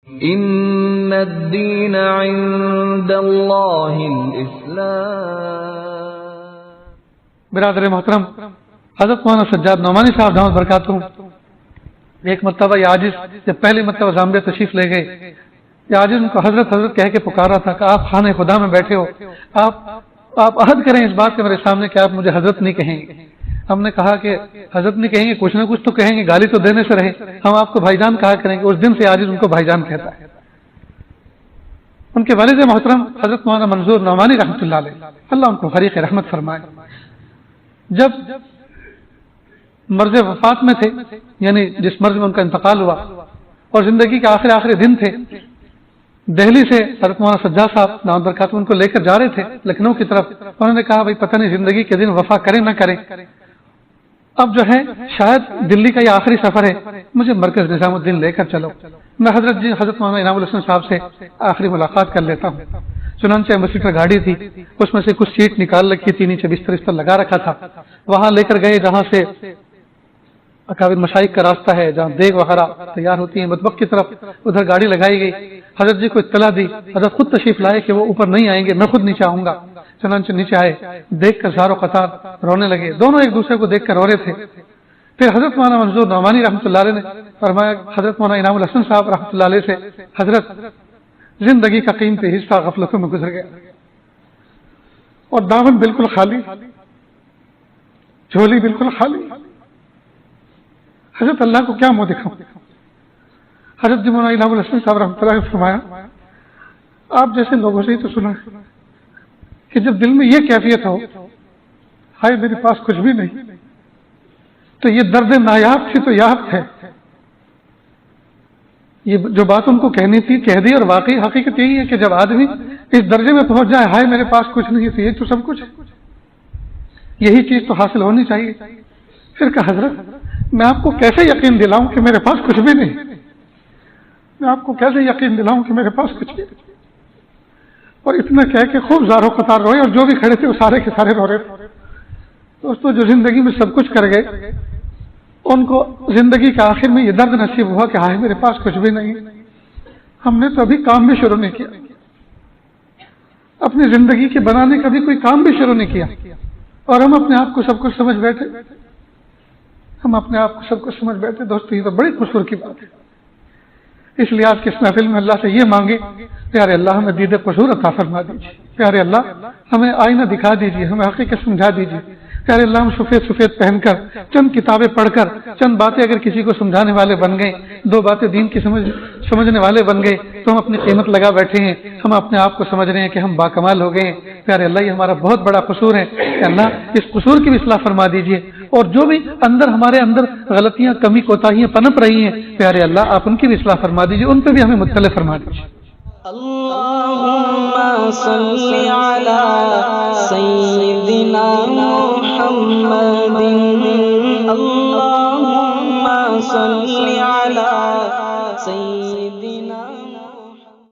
ان الدین عند اللہ الاسلام۔ برادر محترم، حضرت مولانا سجاد نعمانی صاحب دامت برکاتہ ایک مرتبہ یہ عاجز جب پہلی مرتبہ زامبیا تشریف لے گئے، یہ عاجز ان کو حضرت حضرت کہہ کے پکارا تھا کہ آپ خانہ خدا میں بیٹھے ہو، آپ عہد کریں اس بات کے میرے سامنے کہ آپ مجھے حضرت نہیں کہیں گے۔ ہم نے کہا کہ حضرت نہیں کہیں گے، کچھ نہ کچھ تو کہیں گے، گالی تو دینے سے رہے، ہم آپ کو بھائی جان کہا کریں گے۔ اس دن سے عاجز ان کو بھائی جان کہتا ہے۔ ان کے والد محترم حضرت مولانا منظور نعمانی رحمۃ اللہ علیہ، اللہ ان کو غریق رحمت فرمائے، جب مرض وفات میں تھے، یعنی جس مرض میں ان کا انتقال ہوا اور زندگی کے آخری دن تھے، دہلی سے حضرت مولانا سجاد صاحب دامت برکاتہ ان کو لے کر جا رہے تھے لکھنؤ کی طرف۔ انہوں نے کہا بھائی پتہ نہیں زندگی کے دن وفا کریں نہ کریں، اب جو ہے شاید دلی کا یہ آخری سفر ہے، مجھے مرکز نظام الدین لے کر چلو، میں حضرت مولانا انعام الحسن صاحب سے آخری ملاقات کر لیتا ہوں۔ چنانچہ ایمبیسیڈر گاڑی تھی، اس میں سے کچھ سیٹ نکال رکھی تھی، نیچے بستر لگا رکھا تھا، وہاں لے کر گئے جہاں سے اکابر مشائخ کا راستہ ہے، جہاں دیگ وغیرہ تیار ہوتی ہیں مطبخ کی طرف، ادھر گاڑی لگائی گئی۔ حضرت جی کو اطلاع دی، حضرت خود تشریف لائے کہ وہ اوپر نہیں آئیں گے، میں خود نیچے آؤں گا۔ چنانچہ نیچے آئے، دیکھ کر زار و قطار رونے لگے، دونوں ایک دوسرے کو دیکھ کر رو رہے تھے۔ پھر حضرت مولانا منظور نعمانی رحمۃ اللہ علیہ نے فرمایا، حضرت مولانا انعام الحسن صاحب رحمۃ اللہ علیہ سے، حضرت زندگی کا قیمتی حصہ غفلتوں میں گزر گیا اور دامن بالکل خالی، جھولی بالکل خالی، حضرت اللہ کو کیا منہ دکھاؤں۔ حضرت مولانا انعام الحسن صاحب رحمۃ اللہ علیہ نے فرمایا، آپ جیسے لوگوں سے ہی تو سنا کہ جب دل میں یہ کیفیت ہو، ہائے میرے پاس کچھ بھی نہیں، تو یہ درد نایاب تھی تو یاب ہے۔ یہ جو بات ان کو کہنی تھی کہہ دی، اور واقعی حقیقت یہی ہے کہ جب آدمی اس درجے میں پہنچ جائے، ہائے میرے پاس کچھ نہیں تھی، یہ تو سب کچھ ہے، یہی چیز تو حاصل ہونی چاہیے۔ پھر کہا حضرت میں آپ کو کیسے یقین دلاؤں کہ میرے پاس کچھ بھی نہیں، میں آپ کو کیسے یقین دلاؤں کہ میرے پاس کچھ بھی نہیں۔ اور اتنا کہہ کے خوب زار و قطار روئے، اور جو بھی کھڑے تھے وہ سارے کے سارے رو رہے تھے۔ دوستوں، جو زندگی میں سب کچھ کر گئے، ان کو زندگی کے آخر میں یہ درد نصیب ہوا کہ ہائے میرے پاس کچھ بھی نہیں، ہم نے تو ابھی کام بھی شروع نہیں کیا، اپنی زندگی کے بنانے کا بھی کوئی کام بھی شروع نہیں کیا، اور ہم اپنے آپ کو سب کچھ سمجھ بیٹھے، ہم اپنے آپ کو سب کچھ سمجھ بیٹھے۔ دوستو، یہ تو بڑی قصور کی بات ہے۔ اس لیے آج کے اس محفل میں اللہ سے یہ مانگے، پیارے اللہ ہمیں دید قصور عطا فرما دیجیے، پیارے اللہ ہمیں آئینہ دکھا دیجیے، ہمیں حقیقت سمجھا دیجیے، پیارے اللہ ہم سفید پہن کر چند کتابیں پڑھ کر چند باتیں اگر کسی کو سمجھانے والے بن گئے، دو باتیں دین کی سمجھنے والے بن گئے تو ہم اپنی قیمت لگا بیٹھے ہیں، ہم اپنے آپ کو سمجھ رہے ہیں کہ ہم باکمال ہو گئے ہیں۔ پیارے اللہ یہ ہمارا بہت بڑا قصور ہے، کہ اللہ اس قصور کی بھی اصلاح فرما دیجیے، اور جو بھی ہمارے اندر غلطیاں کمی کوتاہیاں پنپ رہی ہیں، پیارے اللہ آپ ان کی بھی اصلاح فرما دیجیے، ان پہ بھی ہمیں مطلع فرما دیجیے۔ اللهم صل على سيدنا محمد